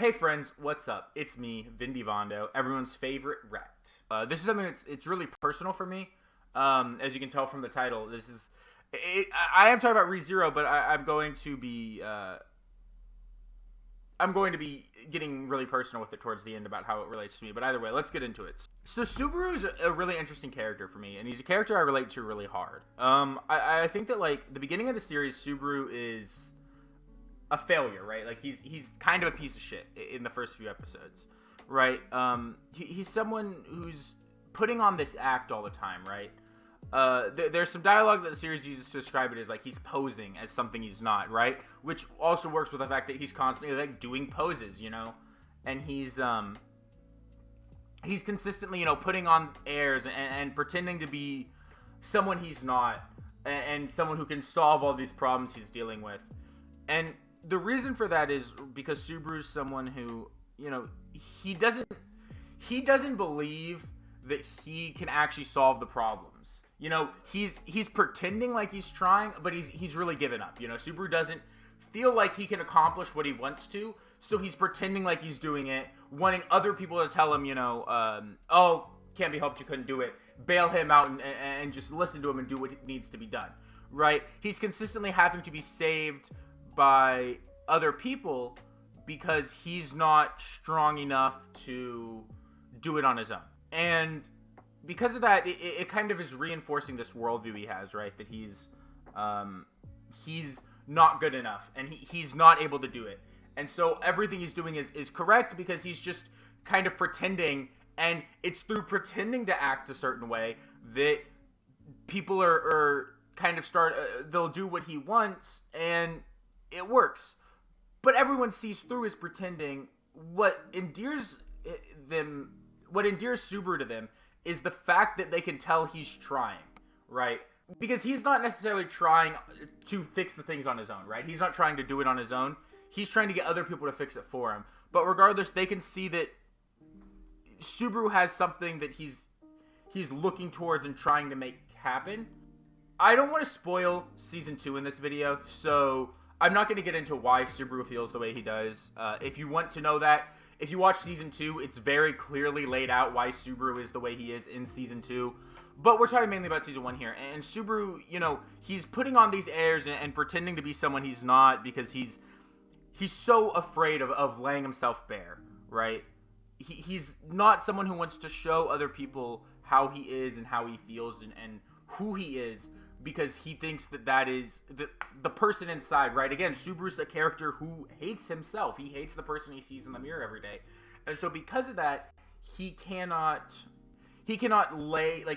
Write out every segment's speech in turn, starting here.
Hey friends, what's up? It's me, Vindy, everyone's favorite Rect. This is something it's really personal for me. As you can tell from the title, I am talking about Rezero, but I'm going to be getting really personal with it towards the end about how it relates to me. But either way, let's get into it. So Subaru is a really interesting character for me, and he's a character I relate to really hard. I think that like the beginning of the series, Subaru is a failure, right? Like he's kind of a piece of shit in the first few episodes, right? He's someone who's putting on this act all the time, right? There's some dialogue that the series uses to describe it as like he's posing as something he's not, right? Which also works with the fact that he's constantly like doing poses, you know, and he's consistently, you know, putting on airs and pretending to be someone he's not, and someone who can solve all these problems he's dealing with. And the reason for that is because Subaru's someone who, you know, he doesn't believe that he can actually solve the problems. You know, he's pretending like he's trying, but he's really given up. You know, Subaru doesn't feel like he can accomplish what he wants to, so he's pretending like he's doing it, wanting other people to tell him, you know, oh, can't be helped, you couldn't do it. Bail him out and just listen to him and do what needs to be done, right? He's consistently having to be saved by other people because he's not strong enough to do it on his own. And because of that, it kind of is reinforcing this worldview he has, right? That he's not good enough and he's not able to do it. And so everything he's doing is correct because he's just kind of pretending, and it's through pretending to act a certain way that people are kind of they'll do what he wants, and it works. But everyone sees through his pretending. What endears Subaru to them is the fact that they can tell he's trying, right? Because he's not necessarily trying to fix the things on his own, right? He's not trying to do it on his own. He's trying to get other people to fix it for him. But regardless, they can see that Subaru has something that he's looking towards and trying to make happen. I don't want to spoil Season 2 in this video, so I'm not going to get into why Subaru feels the way he does. If you want to know that, if you watch Season 2, it's very clearly laid out why Subaru is the way he is in Season 2. But we're talking mainly about Season 1 here. And Subaru, you know, he's putting on these airs and pretending to be someone he's not because he's so afraid of laying himself bare, right? He's not someone who wants to show other people how he is and how he feels and who he is, because he thinks that is the person inside, right? Again, Subaru's a character who hates himself. He hates the person he sees in the mirror every day. And so because of that, he cannot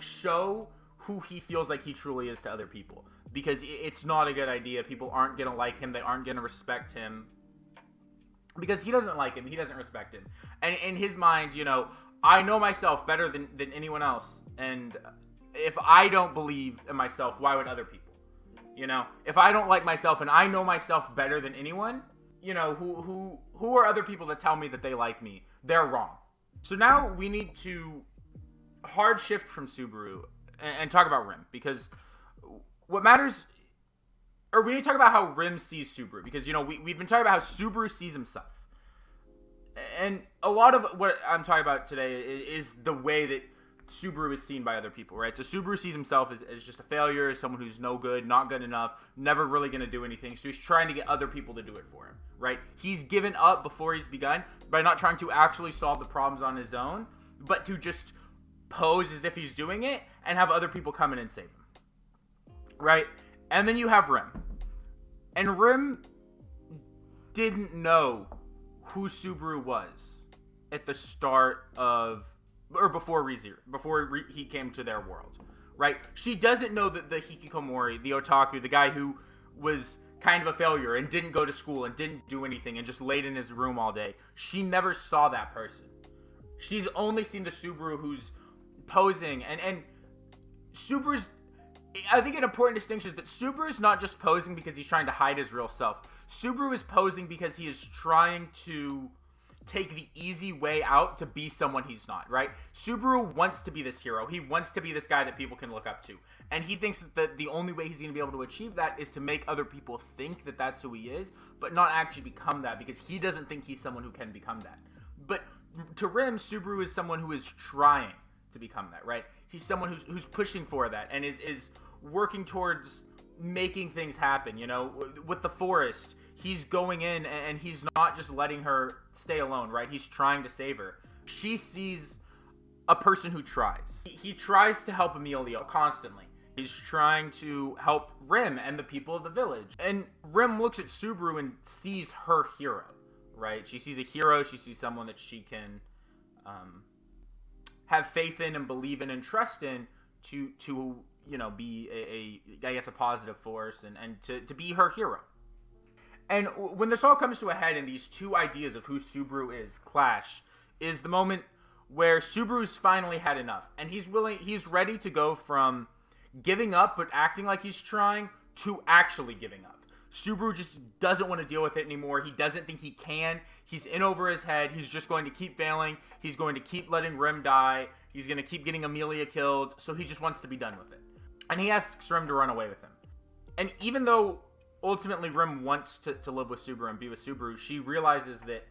show who he feels like he truly is to other people, because it's not a good idea. People aren't going to like him. They aren't going to respect him because he doesn't like him. He doesn't respect him. And in his mind, you know, I know myself better than anyone else, and if I don't believe in myself, why would other people? You know, if I don't like myself and I know myself better than anyone, you know, who are other people to tell me that they like me? They're wrong. So now we need to hard shift from Subaru and talk about Rim, because what matters, or we need to talk about how Rim sees Subaru, because, you know, we've been talking about how Subaru sees himself. And a lot of what I'm talking about today is the way that Subaru is seen by other people, right? So Subaru sees himself as just a failure, as someone who's no good, not good enough, never really going to do anything. So he's trying to get other people to do it for him, right? He's given up before he's begun by not trying to actually solve the problems on his own, but to just pose as if he's doing it and have other people come in and save him, right? And then you have Rim. And Rim didn't know who Subaru was at the start of, or before Rezero, he came to their world, right? She doesn't know that the hikikomori, the otaku, the guy who was kind of a failure and didn't go to school and didn't do anything and just laid in his room all day. She never saw that person. She's only seen the Subaru who's posing, and Subaru's, I think an important distinction is that Subaru's not just posing because he's trying to hide his real self. Subaru is posing because he is trying to take the easy way out to be someone he's not, right? Subaru wants to be this hero. He wants to be this guy that people can look up to. And he thinks that the only way he's going to be able to achieve that is to make other people think that that's who he is, but not actually become that, because he doesn't think he's someone who can become that. But to Rim, Subaru is someone who is trying to become that, right? He's someone who's pushing for that and is working towards making things happen, you know? With the forest, he's going in and he's not just letting her stay alone, right? He's trying to save her. She sees a person who tries. He tries to help Amelia constantly. He's trying to help Rim and the people of the village. And Rim looks at Subaru and sees her hero, right? She sees a hero. She sees someone that she can have faith in and believe in and trust in to you know, be I guess a positive force and to be her hero. And when this all comes to a head and these two ideas of who Subaru is clash, is the moment where Subaru's finally had enough. And he's ready to go from giving up but acting like he's trying to actually giving up. Subaru just doesn't want to deal with it anymore. He doesn't think he can. He's in over his head. He's just going to keep failing. He's going to keep letting Rim die. He's going to keep getting Amelia killed. So he just wants to be done with it. And he asks Rim to run away with him. And even though ultimately Rim wants to live with Subaru and be with Subaru, she realizes that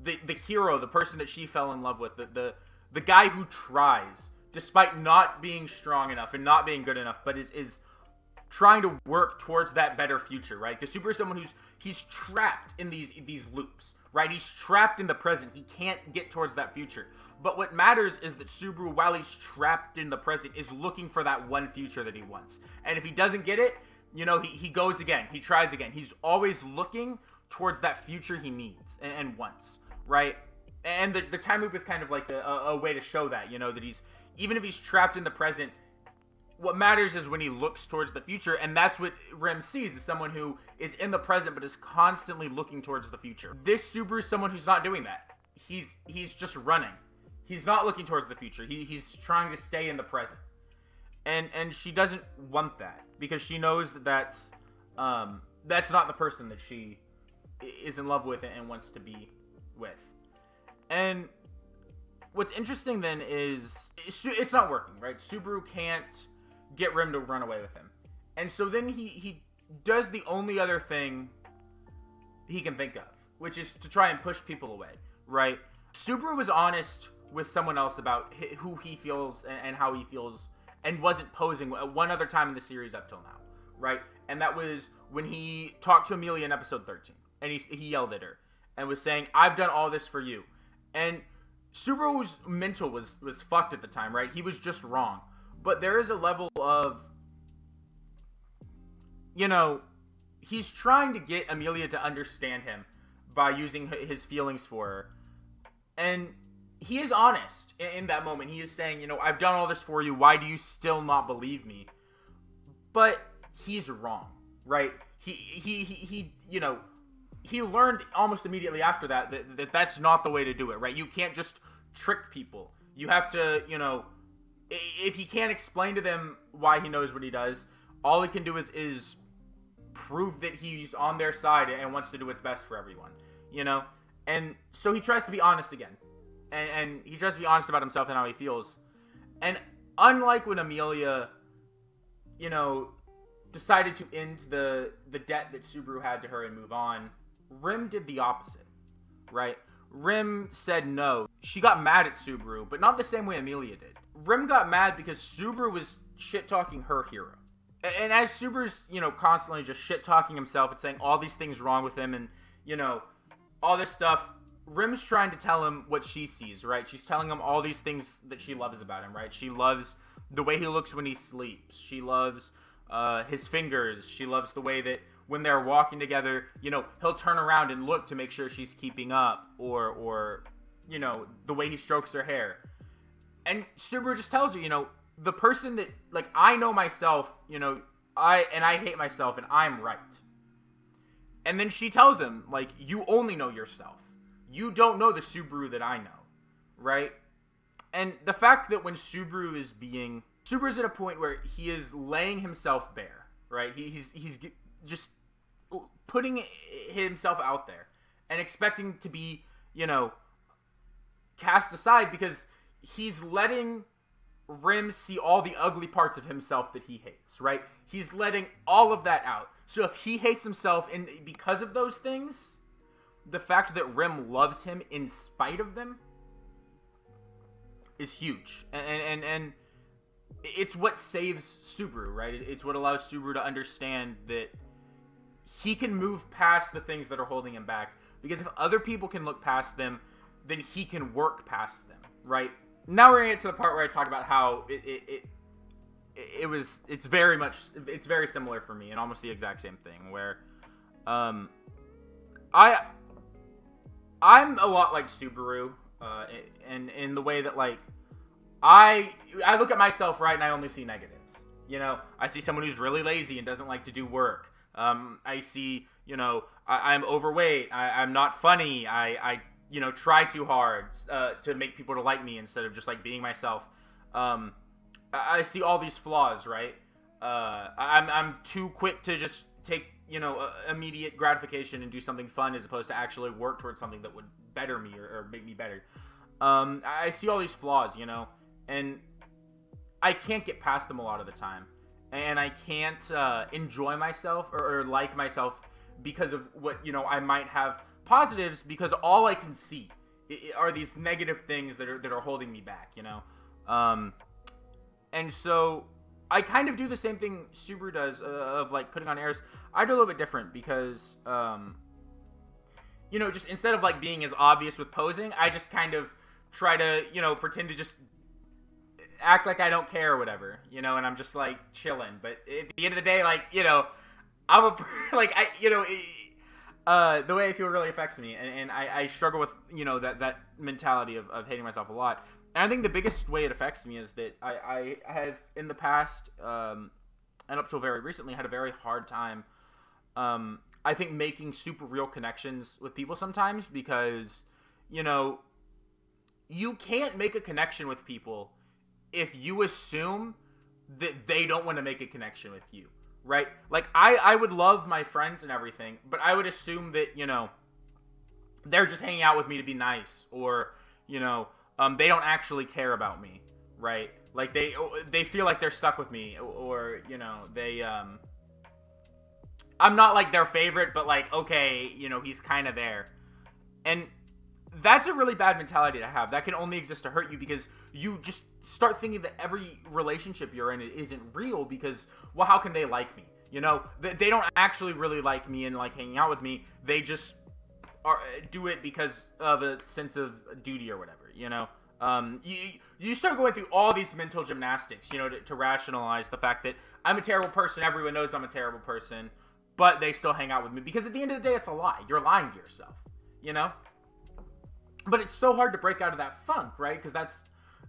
the hero, the person that she fell in love with, the guy who tries, despite not being strong enough and not being good enough, but is trying to work towards that better future, right? Because Subaru is someone he's trapped in these loops, right? He's trapped in the present. He can't get towards that future. But what matters is that Subaru, while he's trapped in the present, is looking for that one future that he wants. And if he doesn't get it, you know, he goes again. He tries again. He's always looking towards that future he needs and wants, right? And the time loop is kind of like a way to show that, you know, that even if he's trapped in the present, what matters is when he looks towards the future, and that's what Rim sees, is someone who is in the present but is constantly looking towards the future. This Subaru is someone who's not doing that. He's just running. He's not looking towards the future. He's trying to stay in the present. And she doesn't want that, because she knows that that's not the person that she is in love with and wants to be with. And what's interesting then is it's not working, right? Subaru can't get Rim to run away with him. And so then he does the only other thing he can think of, which is to try and push people away, right? Subaru was honest with someone else about who he feels and how he feels, and wasn't posing one other time in the series up till now, right? And that was when he talked to Amelia in episode 13, and he yelled at her and was saying, "I've done all this for you." And Subaru's mental was fucked at the time, right? He was just wrong. But there is a level of, you know, he's trying to get Amelia to understand him by using his feelings for her. And he is honest in that moment. He is saying, you know, "I've done all this for you. Why do you still not believe me?" But he's wrong, right? He you know, he learned almost immediately after that that's not the way to do it, right? You can't just trick people. You have to, you know, if he can't explain to them why he knows what he does, all he can do is prove that he's on their side and wants to do what's best for everyone, you know? And so he tries to be honest again. And he tries to be honest about himself and how he feels. And unlike when Amelia, you know, decided to end the debt that Subaru had to her and move on, Rim did the opposite, right? Rim said no. She got mad at Subaru, but not the same way Amelia did. Rim got mad because Subaru was shit-talking her hero. And as Subaru's, you know, constantly just shit-talking himself and saying all these things wrong with him and, you know, all this stuff, Rim's trying to tell him what she sees, right? She's telling him all these things that she loves about him, right? She loves the way he looks when he sleeps. She loves his fingers. She loves the way that when they're walking together, you know, he'll turn around and look to make sure she's keeping up, or you know, the way he strokes her hair. And Subaru just tells her, you know, the person that, like, I know myself, you know, I hate myself and I'm right. And then she tells him, like, you only know yourself. You don't know the Subaru that I know, right? And the fact that when Subaru's at a point where he is laying himself bare, right? He's just putting himself out there and expecting to be, you know, cast aside because he's letting Rim see all the ugly parts of himself that he hates, right? He's letting all of that out. So if he hates himself and because of those things, the fact that Rim loves him in spite of them is huge. And it's what saves Subaru, right? It's what allows Subaru to understand that he can move past the things that are holding him back. Because if other people can look past them, then he can work past them, right? Now we're gonna get to the part where I talk about how it's very similar for me and almost the exact same thing. Where, I'm a lot like Subaru, and in the way that like I look at myself, right, and I only see negatives. You know, I see someone who's really lazy and doesn't like to do work. I see, you know, I'm overweight. I'm not funny. I you know, try too hard to make people to like me instead of just like being myself. I see all these flaws, right? I'm too quick to just take, you know, immediate gratification and do something fun as opposed to actually work towards something that would better me or make me better. I see all these flaws, you know, and I can't get past them a lot of the time. And I can't enjoy myself or like myself because of what, you know, I might have positives, because all I can see are these negative things that are holding me back, you know. And so I kind of do the same thing Subaru does of like putting on airs. I do a little bit different because, you know, just instead of like being as obvious with posing, I just kind of try to, you know, pretend to just act like I don't care or whatever, you know, and I'm just like chilling. But at the end of the day, like, you know, I'm like, you know, the way I feel really affects me, and I struggle with, you know, that mentality of hating myself a lot. And I think the biggest way it affects me is that I have in the past, and up till very recently, had a very hard time, I think, making super real connections with people sometimes, because, you know, you can't make a connection with people if you assume that they don't want to make a connection with you, right? Like, I would love my friends and everything, but I would assume that, you know, they're just hanging out with me to be nice, or, you know, they don't actually care about me, right? Like, they feel like they're stuck with me, or, you know, they, I'm not, like, their favorite, but, like, okay, you know, he's kind of there. And that's a really bad mentality to have. That can only exist to hurt you, because you just start thinking that every relationship you're in isn't real, because, well, how can they like me? You know, they don't actually really like me and like hanging out with me. They just do it because of a sense of duty or whatever, you know? You start going through all these mental gymnastics, you know, to rationalize the fact that I'm a terrible person, everyone knows I'm a terrible person, but they still hang out with me, because at the end of the day, it's a lie. You're lying to yourself, you know? But it's so hard to break out of that funk, right? Because that's,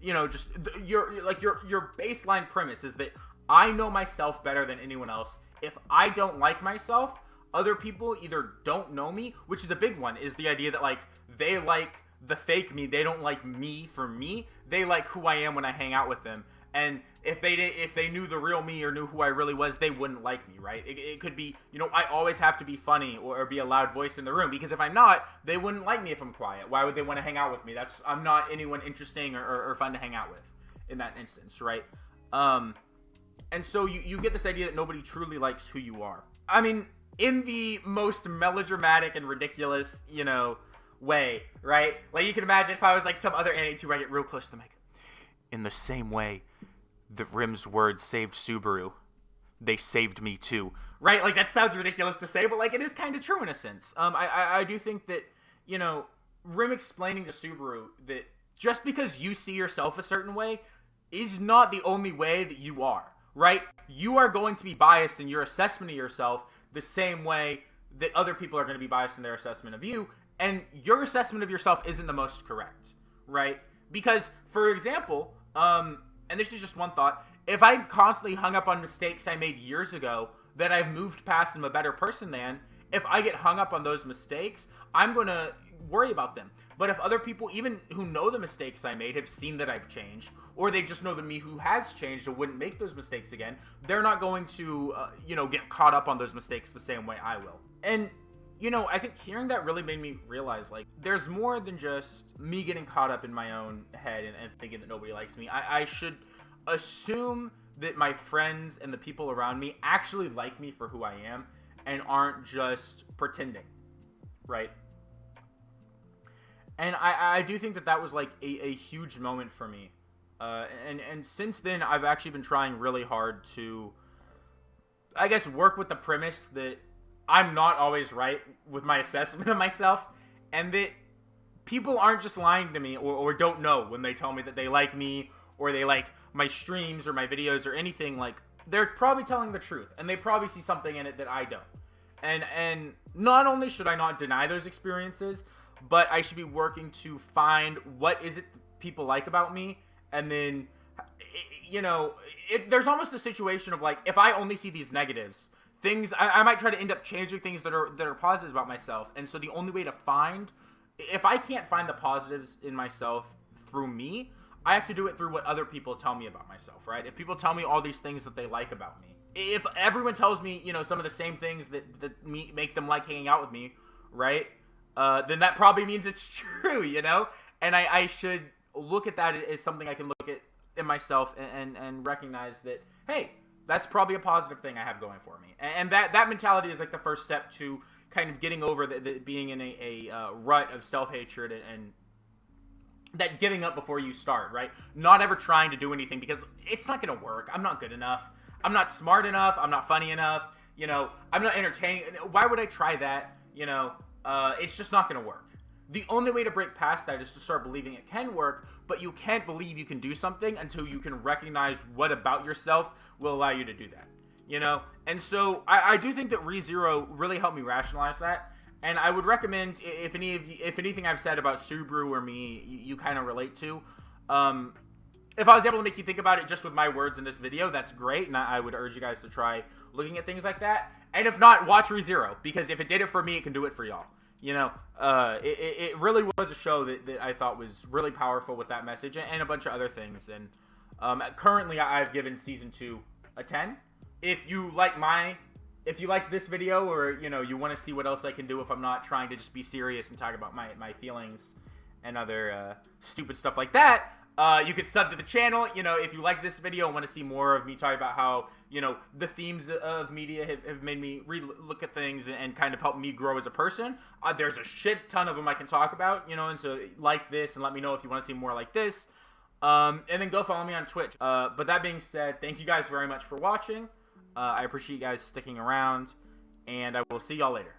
you know, just your baseline premise is that I know myself better than anyone else. If I don't like myself, other people either don't know me, which is a big one, is the idea that, like, they like the fake me. They don't like me for me. They like who I am when I hang out with them. And if they knew the real me or knew who I really was, they wouldn't like me, right? It could be, you know, I always have to be funny or be a loud voice in the room, because if I'm not, they wouldn't like me if I'm quiet. Why would they want to hang out with me? I'm not anyone interesting or fun to hang out with in that instance, right? And so you get this idea that nobody truly likes who you are. I mean, in the most melodramatic and ridiculous, you know, way, right? Like, you can imagine if I was like some other anime where I get real close to the mic. In the same way that Rim's words saved Subaru, they saved me too. Right? Like, that sounds ridiculous to say, but, like, it is kind of true in a sense. I do think that, you know, Rim explaining to Subaru that just because you see yourself a certain way is not the only way that you are, right? You are going to be biased in your assessment of yourself the same way that other people are going to be biased in their assessment of you, and your assessment of yourself isn't the most correct, right? Because, for example, and this is just one thought, if I constantly hung up on mistakes I made years ago that I've moved past and I'm a better person than, if I get hung up on those mistakes, I'm going to worry about them. But if other people, even who know the mistakes I made, have seen that I've changed, or they just know the me who has changed and wouldn't make those mistakes again, they're not going to, you know, get caught up on those mistakes the same way I will. And, I think hearing that really made me realize, like, there's more than just me getting caught up in my own head and thinking that nobody likes me. I should assume that my friends and the people around me actually like me for who I am and aren't just pretending, right? And I do think that was, like, a huge moment for me. And since then, I've actually been trying really hard to, I guess, work with the premise that I'm not always right with my assessment of myself, and that people aren't just lying to me or don't know when they tell me that they like me or they like my streams or my videos or anything. Like, they're probably telling the truth, and they probably see something in it that I don't. And not only should I not deny those experiences, but I should be working to find what is it people like about me, and then, there's almost a situation of, like, if I only see these negatives, things, I might try to end up changing things that are positives about myself. And so the only way to if I can't find the positives in myself through me, I have to do it through what other people tell me about myself, right? If people tell me all these things that they like about me, if everyone tells me, some of the same things that make them like hanging out with me, right? Then that probably means it's true, And I should look at that as something I can look at in myself and recognize that, hey, that's probably a positive thing I have going for me. And that mentality is, like, the first step to kind of getting over the being in a rut of self-hatred and that giving up before you start, right? Not ever trying to do anything because it's not going to work. I'm not good enough. I'm not smart enough. I'm not funny enough. I'm not entertaining. Why would I try that? It's just not going to work. The only way to break past that is to start believing it can work, but you can't believe you can do something until you can recognize what about yourself will allow you to do that, And so I do think that Rezero really helped me rationalize that, and I would recommend, if anything I've said about Subaru or me, you kind of relate to, if I was able to make you think about it just with my words in this video, that's great, and I would urge you guys to try looking at things like that. And if not, watch Rezero, because if it did it for me, it can do it for y'all. It really was a show that I thought was really powerful with that message and a bunch of other things. And currently, I've given season 2 a 10. If you liked this video, or you want to see what else I can do if I'm not trying to just be serious and talk about my feelings and other stupid stuff like that, you could sub to the channel. If you like this video and want to see more of me talk about how, the themes of media have made me look at things and kind of helped me grow as a person, there's a shit ton of them I can talk about, and so like this and let me know if you want to see more like this. And then go follow me on Twitch. But that being said, thank you guys very much for watching. I appreciate you guys sticking around, and I will see y'all later.